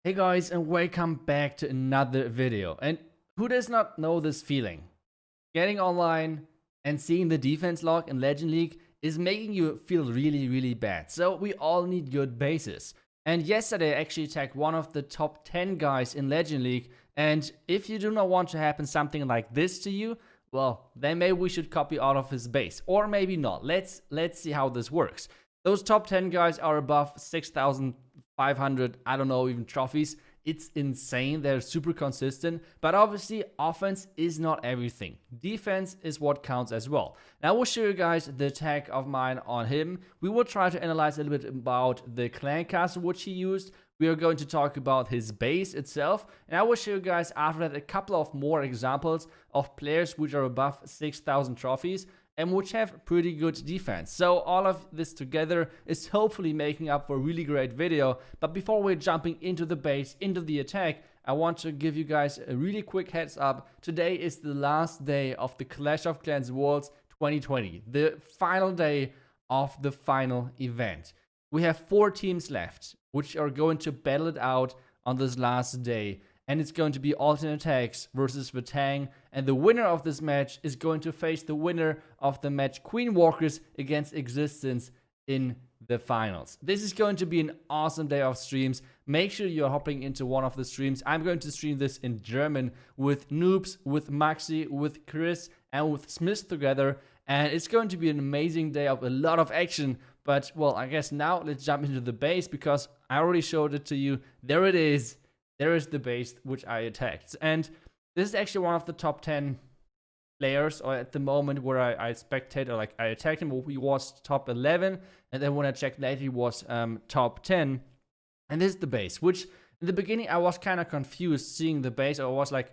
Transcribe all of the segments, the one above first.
Hey guys, and welcome back to another video. And who does not know this feeling? Getting online and seeing the defense log in Legend League is making you feel really bad. So we all need good bases. And yesterday I actually tagged one of the top 10 guys in Legend League. And if you do not want to happen something like this to you, well, then maybe we should copy out of his base. Or maybe not. Let's see how this works. Those top 10 guys are above 6,500, I don't know, even trophies. It's insane. They're super consistent. But obviously, offense is not everything. Defense is what counts as well. Now, I will show you guys the tag of mine on him. We will try to analyze a little bit about the clan castle which he used. We are going to talk about his base itself. And I will show you guys after that a couple of more examples of players which are above 6,000 trophies and which have pretty good defense. So all of this together is hopefully making up for a really great video. But before we're jumping into the base, into the attack, I want to give you guys a really quick heads up. Today is the last day of the Clash of Clans Worlds 2020, the final day of the final event. We have 4 teams left, which are going to battle it out on this last day. And it's going to be alternate attacks versus the Tang. And the winner of this match is going to face the winner of the match Queen Walkers against Existence in the finals. This is going to be an awesome day of streams. Make sure you're hopping into one of the streams. I'm going to stream this in German with Noobs, with Maxi, with Chris, and with Smith together. And it's going to be an amazing day of a lot of action. But, well, I guess now let's jump into the base because I already showed it to you. There it is. There is the base which I attacked. And this is actually one of the top 10 players, or at the moment where I spectated, like I attacked him, he was top 11. And then when I checked later, he was top 10. And this is the base, which in the beginning I was kind of confused seeing the base. I was like,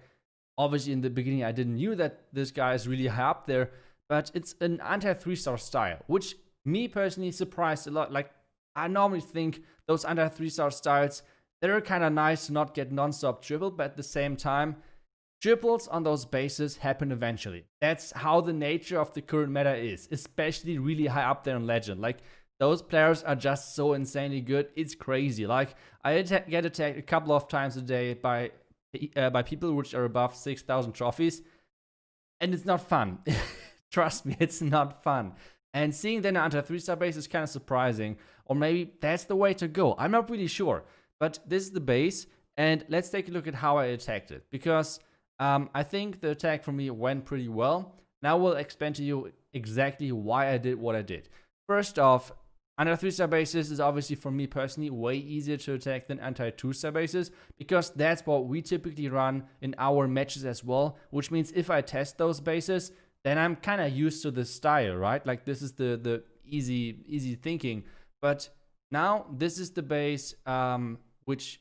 obviously in the beginning I didn't knew that this guy is really high up there. But it's an anti-3-star style, which me personally surprised a lot. Like I normally think those anti-3-star styles, they're kind of nice to not get non-stop tripled, but at the same time, triples on those bases happen eventually. That's how the nature of the current meta is, especially really high up there in Legend. Like, those players are just so insanely good, it's crazy. Like, I get attacked a couple of times a day by people which are above 6,000 trophies, and it's not fun. Trust me, it's not fun. And seeing then onto a 3-star base is kind of surprising, or maybe that's the way to go. I'm not really sure. But this is the base, and let's take a look at how I attacked it, because I think the attack for me went pretty well. Now we'll explain to you exactly why I did what I did. First off, anti-3-star bases is obviously for me personally way easier to attack than anti-2-star bases, because that's what we typically run in our matches as well, which means if I test those bases, then I'm kind of used to the style, right? Like this is the easy thinking. But now this is the base which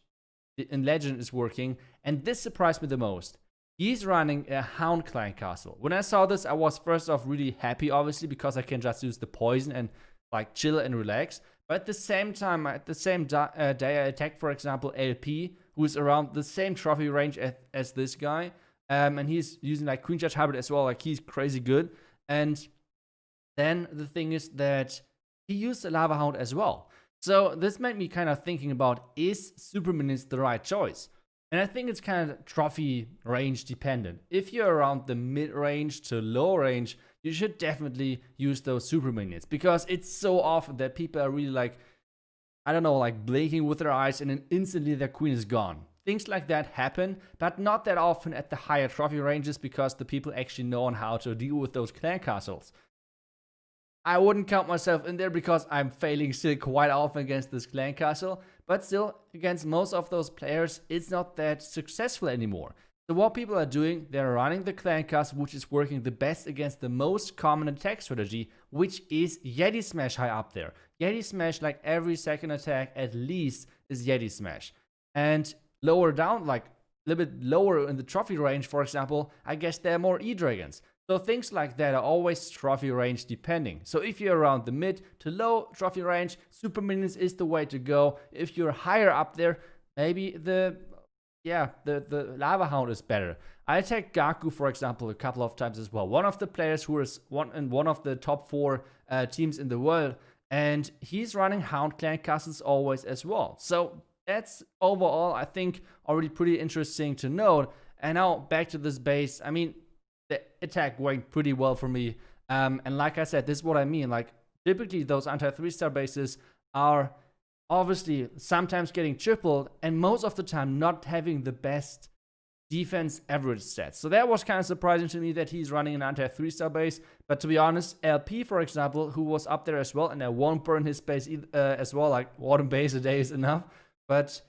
in Legend is working, and this surprised me the most. He's running a Hound Clan Castle. When I saw this, I was first off really happy, obviously, because I can just use the poison and like chill and relax. But at the same time, at the same day, I attacked, for example, LP, who's around the same trophy range as this guy. And he's using like Queen Judge Hybrid as well, like he's crazy good. And then the thing is that he used the Lava Hound as well. So this made me kind of thinking about, is Super Minions the right choice? And I think it's kind of trophy range dependent. If you're around the mid-range to low range, you should definitely use those Super Minions, because it's so often that people are really like, I don't know, like blinking with their eyes and then instantly their queen is gone. Things like that happen, but not that often at the higher trophy ranges, because the people actually know how to deal with those clan castles. I wouldn't count myself in there because I'm failing still quite often against this clan castle, but still, against most of those players, it's not that successful anymore. So what people are doing, they're running the clan castle, which is working the best against the most common attack strategy, which is Yeti Smash high up there. Yeti Smash, like every second attack at least, is Yeti Smash. And lower down, like a little bit lower in the trophy range, for example, I guess there are more E-Dragons. So things like that are always trophy range depending. So if you're around the mid to low trophy range, Super Minions is the way to go. If you're higher up there, maybe the Lava Hound is better. I attacked Gaku, for example, a couple of times as well. One of the players who is one of the top 4 teams in the world, and he's running Hound Clan Castles always as well. So that's overall, I think, already pretty interesting to note. And now back to this base. I mean, the attack went pretty well for me. And like I said, this is what I mean. Like, typically those anti 3-star bases are obviously sometimes getting tripled, and most of the time not having the best defense average stats. So that was kind of surprising to me that he's running an anti 3-star base. But to be honest, LP, for example, who was up there as well, and I won't burn his base as well, like one base a day is enough. But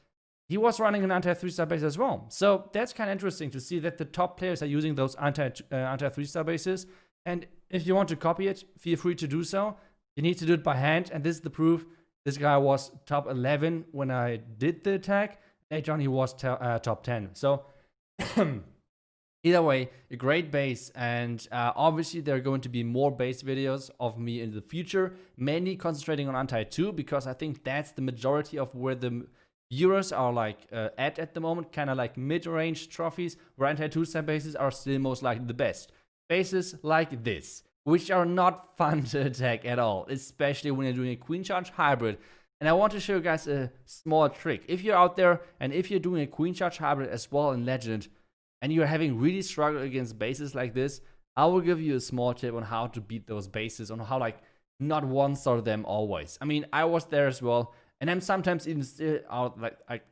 he was running an anti 3-star base as well. So that's kind of interesting to see that the top players are using those anti 3-star bases. And if you want to copy it, feel free to do so. You need to do it by hand, and this is the proof. This guy was top 11 when I did the attack. Later on, he was top 10. So either way, a great base, and obviously there are going to be more base videos of me in the future, mainly concentrating on anti-2, because I think that's the majority of where the viewers are like at the moment, kind of like mid-range trophies, where anti-2 star bases are still most likely the best. Bases like this, which are not fun to attack at all, especially when you're doing a queen charge hybrid. And I want to show you guys a small trick. If you're out there and if you're doing a queen charge hybrid as well in Legend, and you're having really struggled against bases like this, I will give you a small tip on how to beat those bases, on how like not one-star them always. I mean, I was there as well, and I'm sometimes even still out, like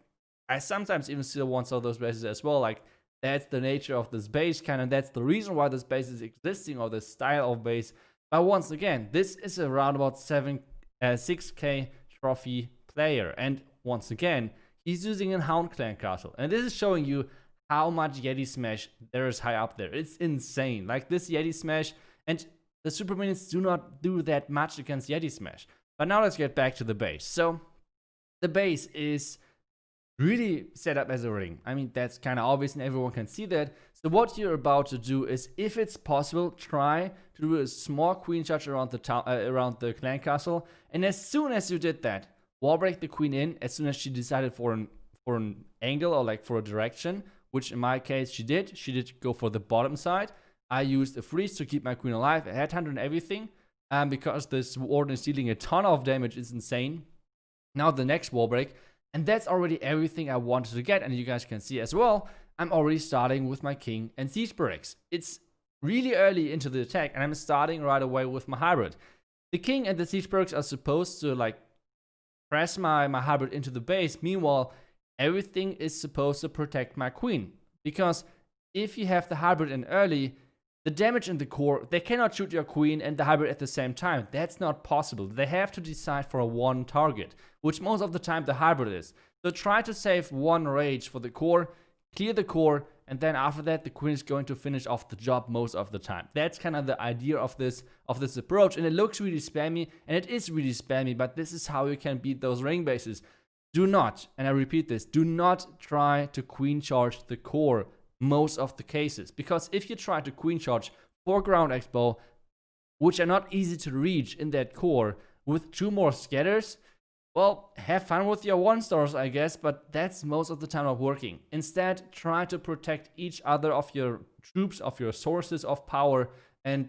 I sometimes even still one-star those bases as well. Like, that's the nature of this base kind of, that's the reason why this base is existing, or this style of base. But once again, this is around about 6k trophy player, and once again, he's using a Hound Clan Castle, and this is showing you how much Yeti Smash there is high up there. It's insane. Like, this Yeti Smash, and the Super Minions do not do that much against Yeti Smash. But now let's get back to the base. So the base is really set up as a ring. I mean, that's kind of obvious and everyone can see that. So what you're about to do is, if it's possible, try to do a small queen charge around the town, around the clan castle. And as soon as you did that, wall break the queen in. As soon as she decided for an angle, or like for a direction, which in my case she did. She did go for the bottom side. I used a freeze to keep my queen alive, a headhunter and everything, because this warden is dealing a ton of damage. It's insane. Now the next wall break. And that's already everything I wanted to get. And you guys can see as well, I'm already starting with my king and siege barracks. It's really early into the attack, and I'm starting right away with my hybrid. The king and the siege barracks are supposed to like press my hybrid into the base. Meanwhile, everything is supposed to protect my queen. Because if you have the hybrid in early, the damage in the core, they cannot shoot your queen and the hybrid at the same time. That's not possible. They have to decide for a one target, which most of the time the hybrid is. So try to save one rage for the core, clear the core, and then after that the queen is going to finish off the job most of the time. That's kind of the idea of this approach, and it looks really spammy, and it is really spammy, but this is how you can beat those ring bases. Do not, and I repeat this, do not try to queen charge the core most of the cases, because if you try to queen charge 4 ground expo, which are not easy to reach in that core, with 2 more scatters, well, have fun with your 1-stars, I guess, but that's most of the time not working. Instead, try to protect each other of your troops, of your sources of power, and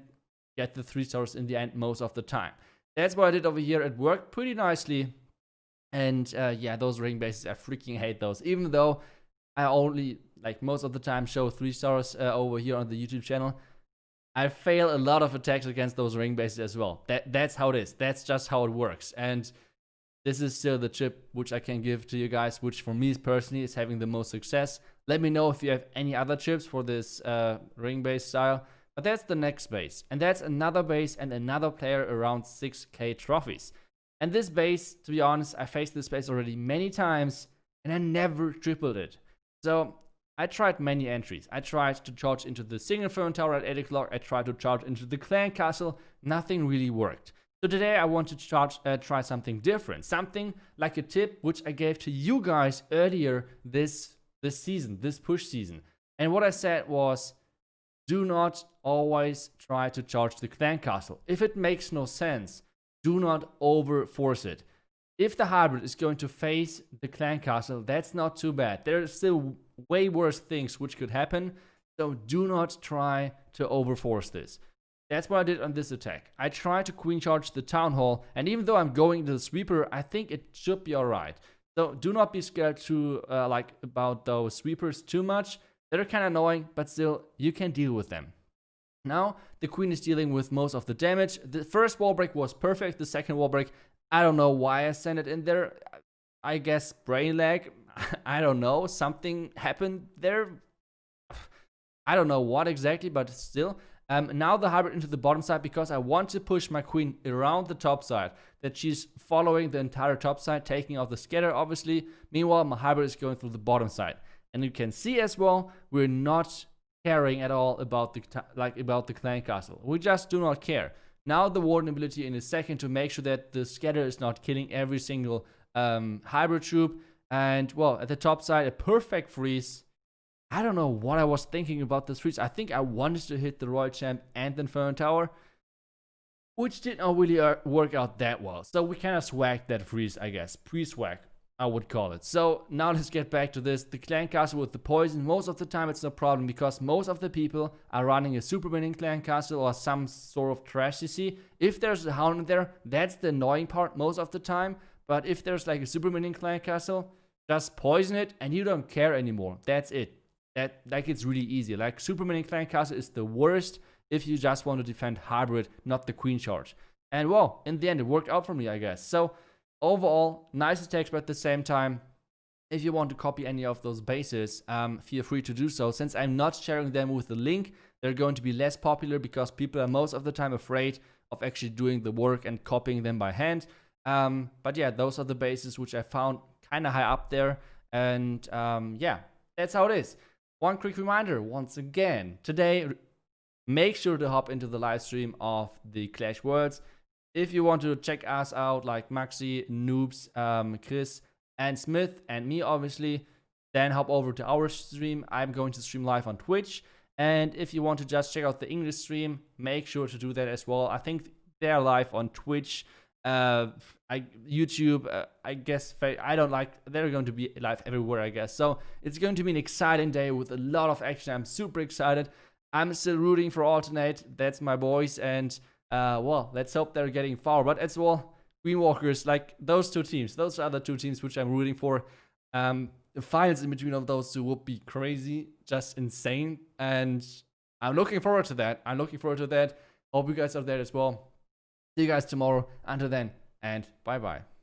get the 3-stars in the end most of the time. That's what I did over here. It worked pretty nicely. And yeah, those ring bases, I freaking hate those. Even though I only, like, most of the time show 3-stars over here on the YouTube channel, I fail a lot of attacks against those ring bases as well. That's how it is. That's just how it works. And this is still the chip which I can give to you guys, which for me personally is having the most success. Let me know if you have any other chips for this ring base style. But that's the next base. And that's another base and another player around 6k trophies. And this base, to be honest, I faced this base already many times and I never tripled it. So I tried many entries. I tried to charge into the single Fern Tower at 8 o'clock. I tried to charge into the clan castle. Nothing really worked. So today I want to try something different. Something like a tip which I gave to you guys earlier this season, this push season. And what I said was, do not always try to charge the clan castle. If it makes no sense, do not over force it. If the hybrid is going to face the clan castle, that's not too bad. There are still way worse things which could happen. So do not try to over force this. That's what I did on this attack. I tried to queen charge the town hall, and even though I'm going into the sweeper, I think it should be alright. So do not be scared to like about those sweepers too much. They're kind of annoying, but still you can deal with them. Now the queen is dealing with most of the damage. The first wall break was perfect. The second wall break, I don't know why I sent it in there. I guess brain lag. I don't know. Something happened there. I don't know what exactly, but still. Now the hybrid into the bottom side because I want to push my queen around the top side. That she's following the entire top side, taking out the scatter, obviously. Meanwhile, my hybrid is going through the bottom side. And you can see as well, we're not caring at all about the clan castle. We just do not care. Now the warden ability in a second to make sure that the scatter is not killing every single hybrid troop. And well, at the top side, a perfect freeze. I don't know what I was thinking about this freeze. I think I wanted to hit the Royal Champ and the Inferno Tower, which did not really work out that well. So we kind of swagged that freeze, I guess. Pre-swag, I would call it. So now let's get back to this. The clan castle with the poison, most of the time it's no problem because most of the people are running a super winning clan castle or some sort of trash CC. If there's a hound in there, that's the annoying part most of the time. But if there's like a super winning clan castle, just poison it and you don't care anymore. That's it. Like it's really easy. Like Superman in Clan Castle is the worst if you just want to defend hybrid, not the queen charge. And well, in the end, it worked out for me, I guess. So overall, nice attacks, but at the same time, if you want to copy any of those bases, feel free to do so. Since I'm not sharing them with the link, they're going to be less popular because people are most of the time afraid of actually doing the work and copying them by hand. But yeah, those are the bases which I found kind of high up there. And yeah, that's how it is. One quick reminder, once again, today, make sure to hop into the live stream of the Clash Worlds. If you want to check us out, like Maxi, Noobs, Chris, and Smith, and me, obviously, then hop over to our stream. I'm going to stream live on Twitch. And if you want to just check out the English stream, make sure to do that as well. I think they're live on Twitch. YouTube, I guess, they're going to be live everywhere, I guess. So it's going to be an exciting day with a lot of action. I'm super excited. I'm still rooting for Alternate. That's my boys. And, well, let's hope they're getting far. But as well, Greenwalkers, like those two teams, those are the two teams which I'm rooting for. The finals in between of those two would be crazy, just insane. And I'm looking forward to that. Hope you guys are there as well. See you guys tomorrow. Until then, and bye-bye.